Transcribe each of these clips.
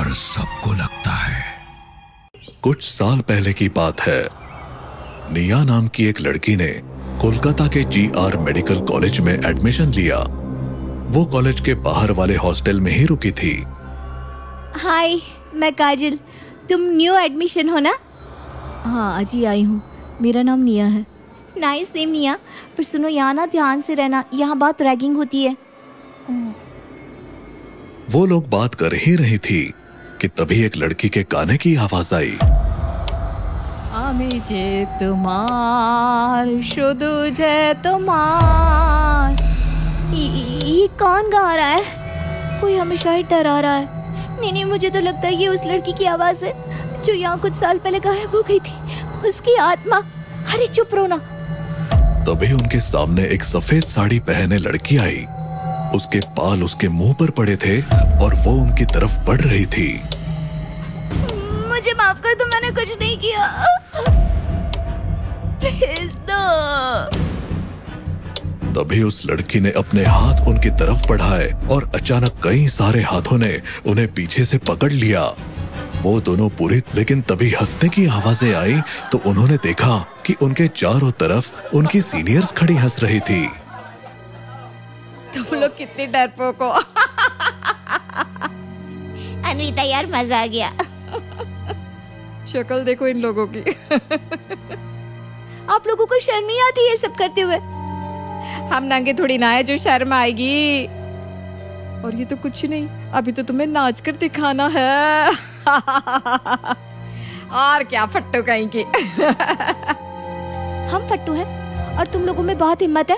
डर सबको लगता है। कुछ साल पहले की बात है। निया नाम की एक लड़की ने कोलकाता के GR मेडिकल कॉलेज में एडमिशन लिया। वो कॉलेज के बाहर वाले हॉस्टल में ही रुकी थी। हाय, मैं काजल। तुम न्यू एडमिशन हो ना? हाँ, आज ही आई हूँ। मेरा नाम निया है। नाइस नेम निया। पर सुनो, यहाँ ना ध्यान से रहना, यहाँ बहुत रैगिंग होती है। वो लोग बात कर ही रही थी कि तभी एक लड़की के गाने की आवाज आई। আমি যে তোমার শুধু যে তোমার। ये कौन गा रहा है? कोई हमें शायद डरा रहा है। नहीं, मुझे तो लगता है ये उस लड़की की आवाज है जो यहाँ कुछ साल पहले गायब हो गई थी। उसकी आत्मा। अरे चुप रहो ना। तभी उनके सामने एक सफेद साड़ी पहने लड़की आई। उसके बाल उसके मुंह पर पड़े थे और वो उनकी तरफ बढ़ रही थी। मुझे माफ कर दो, मैंने कुछ नहीं किया। प्लीज दो। तभी उस लड़की ने अपने हाथ उनकी तरफ बढ़ाए और अचानक कई सारे हाथों ने उन्हें पीछे से पकड़ लिया। वो दोनों पूरी, लेकिन तभी हंसने की आवाजें आई तो उन्होंने देखा कि उनके चारों तरफ उनकी सीनियर्स खड़ी हंस रही थी। तुम लोग कितने डरपोक हो। अनविता यार, मजा आ गया। शक्ल देखो इन लोगों की। आप लोगों को शर्म नहीं आती ये सब करते हुए? हम नंगे थोड़ी ना है जो शर्म आएगी। और ये तो कुछ नहीं, अभी तो तुम्हें नाच कर दिखाना है। और क्या फट्टू कहीं की। हम फट्टू हैं और तुम लोगों में बहुत हिम्मत है।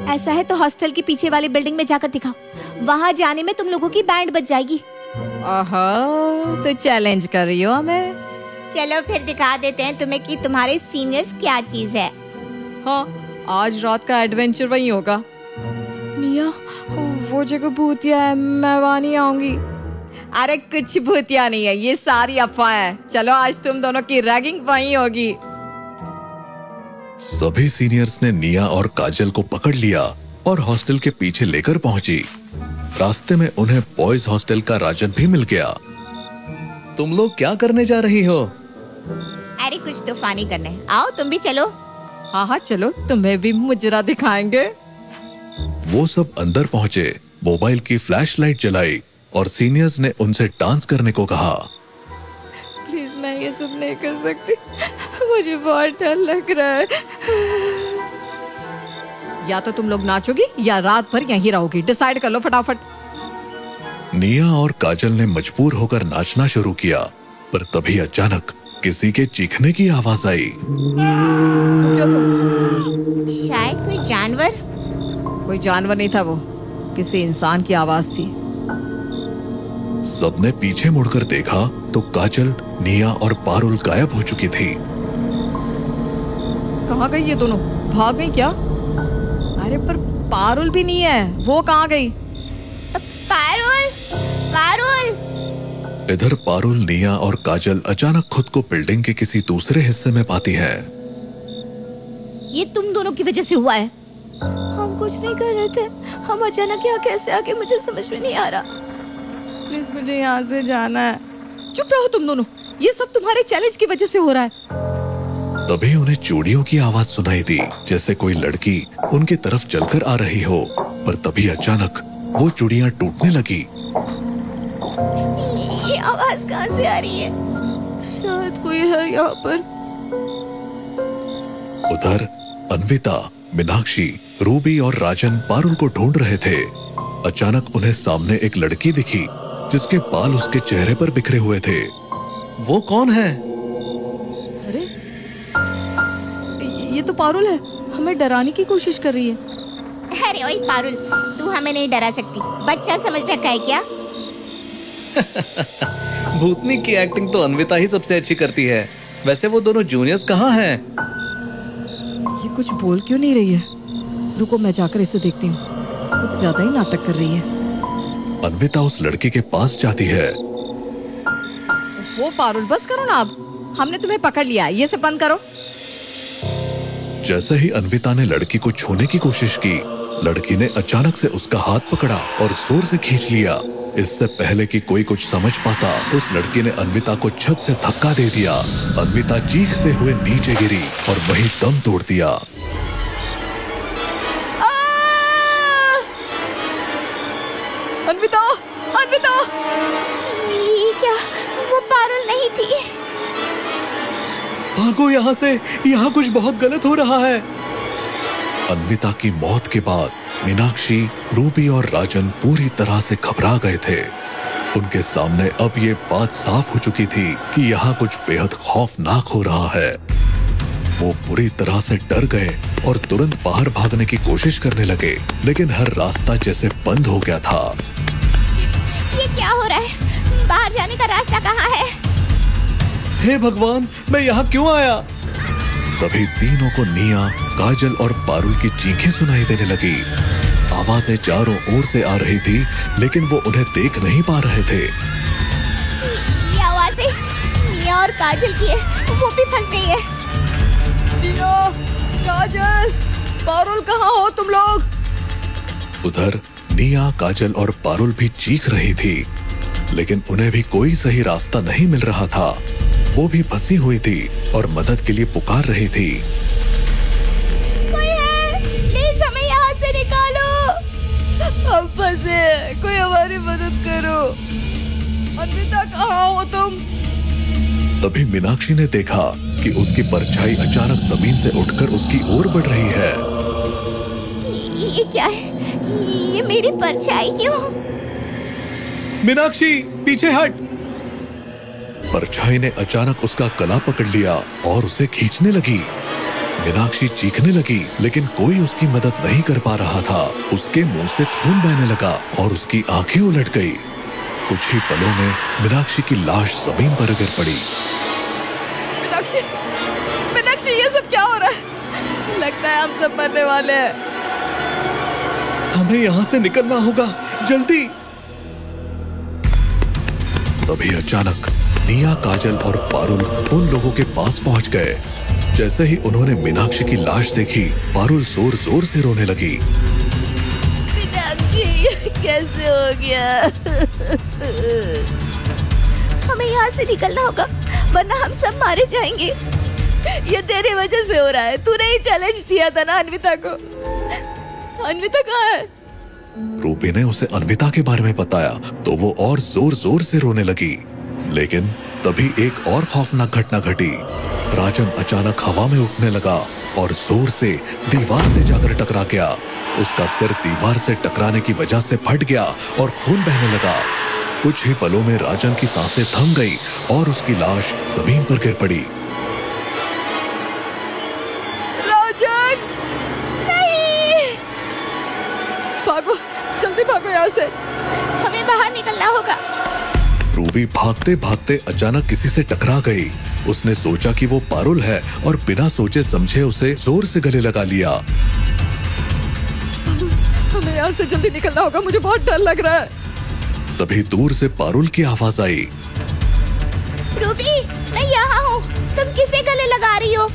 ऐसा है तो हॉस्टल के पीछे वाली बिल्डिंग में जाकर दिखाओ। वहाँ जाने में तुम लोगों की बैंड बज जाएगी। तो चैलेंज कर रही हो हमें? चलो फिर दिखा देते हैं तुम्हें कि तुम्हारे सीनियर्स क्या चीज है। हाँ, आज रात का एडवेंचर वही होगा। निया, वो जगह भूतिया है, मैं वहाँ नहीं आऊंगी। अरे कुछ भूतिया नहीं है, ये सारी अफवाह है। चलो आज तुम दोनों की रैगिंग वहीं होगी। सभी सीनियर्स ने निया और काजल को पकड़ लिया और हॉस्टल के पीछे लेकर पहुंची। रास्ते में उन्हें बॉयज हॉस्टल का राजन भी मिल गया। तुम लोग क्या करने जा रही हो? अरे कुछ तूफानी करने। आओ तुम भी चलो। हाँ चलो, तुम्हें भी मुजरा दिखाएंगे। वो सब अंदर पहुंचे, मोबाइल की फ्लैशलाइट जलाई और सीनियर्स ने उनसे डांस करने को कहा। प्लीज, मैं ये सब नहीं कर सकती। मुझे बहुत डर लग रहा है। या तो तुम लोग नाचोगी या रात भर यहीं रहोगी। डिसाइड कर लो फटाफट। निया और काजल ने मजबूर होकर नाचना शुरू किया, पर तभी अचानक किसी के चीखने की आवाज आई। शायद कोई जानवर। कोई जानवर नहीं था, वो किसी इंसान की आवाज थी। सबने पीछे मुड़कर देखा तो काजल, निया और पारुल गायब हो चुकी थी। कहाँ गई ये दोनों? भाग गई क्या? अरे पर पारुल भी नहीं है, वो कहाँ गई? पारुल, पारुल। इधर पारुल, निया और काजल अचानक खुद को बिल्डिंग के किसी दूसरे हिस्से में पाती हैं। ये तुम दोनों की वजह से हुआ है। हम कुछ नहीं कर रहे थे। हम अचानक यहाँ कैसे आ गए, मुझे समझ में नहीं आ रहा। प्लीज मुझे यहाँ से जाना है। चुप रहो तुम दोनों, ये सब तुम्हारे चैलेंज की वजह से हो रहा है। तभी उन्हें चूड़ियों की आवाज सुनाई दी, जैसे कोई लड़की उनकी तरफ चलकर आ रही हो। पर तभी अचानक वो चूड़ियां टूटने लगी। ये आवाज कहाँ से आ रही है? शायद कोई है यहाँ पर। उधर अन्विता, मीनाक्षी, रूबी और राजन पारुल को ढूंढ रहे थे। अचानक उन्हें सामने एक लड़की दिखी जिसके बाल उसके चेहरे पर बिखरे हुए थे। वो कौन है? अरे ये तो पारुल है, हमें डराने की कोशिश कर रही है। अरे ओए पारुल, तू हमें नहीं डरा सकती। बच्चा समझ रखा है क्या? भूतनी की एक्टिंग तो अन्विता ही सबसे अच्छी करती है। वैसे वो दोनों जूनियर्स कहाँ हैं? ये कुछ बोल क्यों नहीं रही है? रुको, मैं जाकर इसे देखती हूँ। कुछ ज्यादा ही नाटक कर रही है। अन्विता उस लड़की के पास जाती है। वो पारुल, बस करो ना अब। हमने तुम्हें पकड़ लिया, ये सब बंद करो। जैसे ही अन्विता ने लड़की को छूने की कोशिश की, लड़की ने अचानक से उसका हाथ पकड़ा और जोर से खींच लिया। इससे पहले कि कोई कुछ समझ पाता, उस लड़की ने अन्विता को छत से धक्का दे दिया। अन्विता चीखते हुए नीचे गिरी और वहीं दम तोड़ दिया। अन्विता, अन्विता! ये क्या? वो पारुल नहीं थी। भागो यहाँ से, यहाँ कुछ बहुत गलत हो रहा है। अन्विता की मौत के बाद मीनाक्षी, रूबी और राजन पूरी तरह से घबरा गए थे। उनके सामने अब ये बात साफ हो चुकी थी कि यहाँ कुछ बेहद खौफनाक हो रहा है। वो पूरी तरह से डर गए और तुरंत बाहर भागने की कोशिश करने लगे, लेकिन हर रास्ता जैसे बंद हो गया था। ये क्या हो रहा है? बाहर जाने का रास्ता कहाँ है? हे भगवान, मैं यहाँ क्यों आया? तभी तीनों को निया, काजल और पारुल की चीखें सुनाई देने लगी। आवाजें चारों ओर से आ रही थी, लेकिन वो उन्हें देख नहीं पा रहे थे। ये आवाजें निया और काजल की है, वो भी फंस गई है। निया, काजल, पारुल, कहाँ हो तुम लोग? उधर निया, काजल और पारुल भी चीख रही थी, लेकिन उन्हें भी कोई सही रास्ता नहीं मिल रहा था। वो भी फंसी हुई थी और मदद के लिए पुकार रही थी। कोई है? प्लीज हमें यहाँ से निकालो। हम फंसे, कोई हमारी मदद करो। अन्विता, कहाँ हो तुम? तभी मीनाक्षी ने देखा कि उसकी परछाई अचानक जमीन से उठकर उसकी ओर बढ़ रही है। ये क्या है? ये मेरी परछाई क्यों? मीनाक्षी, पीछे हट। परछाई ने अचानक उसका गला पकड़ लिया और उसे खींचने लगी। मीनाक्षी चीखने लगी, लेकिन कोई उसकी मदद नहीं कर पा रहा था। उसके मुंह से खून बहने लगा और उसकी आंखें उलट गई। कुछ ही पलों में मीनाक्षी की लाश जमीन पर गिर पड़ी। मीनाक्षी, मीनाक्षी, ये सब क्या हो रहा है? लगता है हम सब मरने वाले हैं। हमें यहाँ से निकलना होगा, जल्दी। तभी अचानक निया, काजल और पारुल उन लोगों के पास पहुंच गए। जैसे ही उन्होंने मीनाक्षी की लाश देखी, पारुल जोर जोर से रोने लगी। मीनाक्षी, कैसे हो गया? हमें यहाँ से निकलना होगा, वरना हम सब मारे जाएंगे। ये तेरी वजह से हो रहा है। तूने ही चैलेंज दिया था ना अन्विता को। अन्विता कहाँ है? रूबी ने उसे अन्विता के बारे में बताया तो वो और जोर जोर से रोने लगी। लेकिन तभी एक और खौफनाक घटना घटी। राजन अचानक हवा में उठने लगा और जोर से दीवार से जाकर टकरा गया। उसका सिर दीवार से टकराने की वजह से फट गया और खून बहने लगा। कुछ ही पलों में राजन की सांसें थम गई और उसकी लाश जमीन पर गिर पड़ी। राजन, नहीं! भागो, जल्दी भागो यहाँ से। हमें बाहर निकलना होगा। रूबी भागते भागते अचानक किसी से टकरा गई। उसने सोचा कि वो पारुल है और बिना सोचे समझे उसे जोर से गले लगा लिया। हमें यहाँ से जल्दी निकलना होगा, मुझे बहुत डर लग रहा है। तभी दूर से पारुल की आवाज आई। रूबी, मैं यहाँ हूँ। तुम किसे गले लगा रही हो?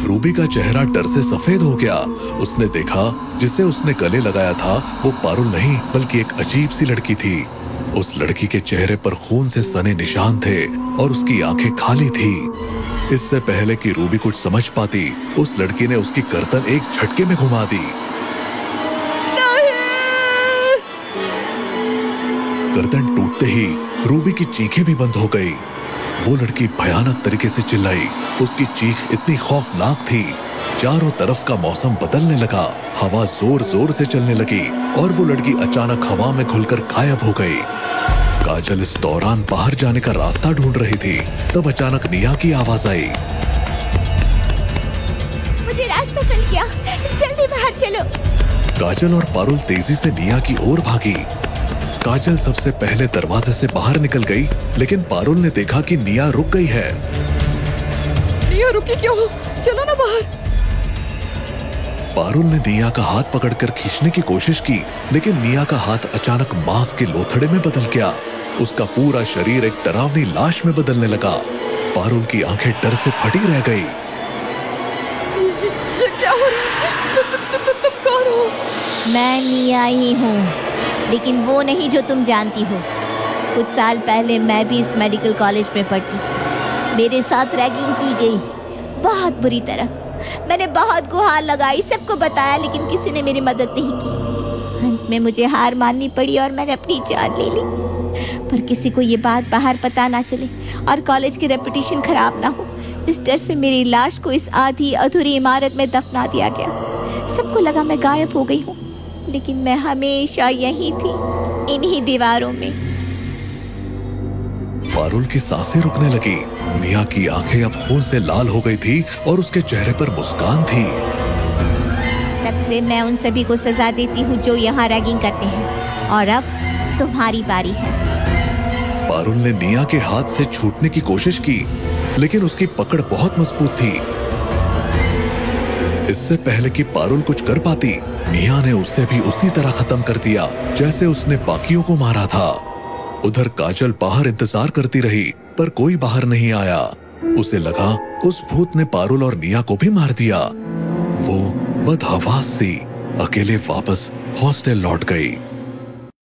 रूबी का चेहरा डर से सफेद हो गया। उसने देखा जिसे उसने गले लगाया था वो पारुल नहीं बल्कि एक अजीब सी लड़की थी। उस लड़की के चेहरे पर खून से सने निशान थे और उसकी आंखें खाली थी। इससे पहले कि रूबी कुछ समझ पाती, उस लड़की ने उसकी गर्दन एक झटके में घुमा दी। गर्दन टूटते ही रूबी की चीखें भी बंद हो गई। वो लड़की भयानक तरीके से चिल्लाई। उसकी चीख इतनी खौफनाक थी। चारों तरफ का मौसम बदलने लगा। हवा जोर जोर से चलने लगी और वो लड़की अचानक हवा में घुलकर गायब हो गई। काजल इस दौरान बाहर जाने का रास्ता ढूंढ रही थी। तब अचानक निया की आवाज आई। मुझे रास्ता मिल गया, जल्दी बाहर चलो। काजल और पारुल तेजी से निया की ओर भागी। काजल सबसे पहले दरवाजे से बाहर निकल गई, लेकिन पारुल ने देखा कि निया रुक गई है। निया रुकी क्यों? चलो ना बाहर। पारुल ने निया का हाथ पकड़कर खींचने की कोशिश की, लेकिन निया का हाथ अचानक मांस के लोथड़े में बदल गया। उसका पूरा शरीर एक डरावनी लाश में बदलने लगा। पारुल की आंखें डर से फटी रह गई। ये क्या हो रहा है? तुम कौन हो? मैं निया ही हूँ। लेकिन वो नहीं जो तुम जानती हो। कुछ साल पहले मैं भी इस मेडिकल कॉलेज में पढ़ती थी। मेरे साथ रैगिंग की गई, बहुत बुरी तरह। मैंने बहुत गुहार लगाई, सबको बताया, लेकिन किसी ने मेरी मदद नहीं की। अंत में मुझे हार माननी पड़ी और मैंने अपनी जान ले ली। पर किसी को ये बात बाहर पता ना चले और कॉलेज की रेपुटेशन खराब ना हो, इस डर से मेरी लाश को इस आधी अधूरी इमारत में दफना दिया गया। सबको लगा मैं गायब हो गई हूँ, लेकिन मैं हमेशा यहीं थी, इन्हीं दीवारों में। पारुल की सांसें रुकने लगी। मिया की आंखें अब खून से लाल हो गई थी और उसके चेहरे पर मुस्कान थी। तब से मैं उन सभी को सजा देती हूँ जो यहाँ रैगिंग करते हैं, और अब तुम्हारी बारी है। पारुल ने निया के हाथ से छूटने की कोशिश की, लेकिन उसकी पकड़ बहुत मजबूत थी। इससे पहले कि पारुल कुछ कर पाती, निया ने उसे भी उसी तरह खत्म कर दिया जैसे उसने बाकियों को मारा था। उधर काजल बाहर इंतजार करती रही, पर कोई बाहर नहीं आया। उसे लगा उस भूत ने पारुल और निया को भी मार दिया। वो बदहवास सी अकेले वापस हॉस्टल लौट गई।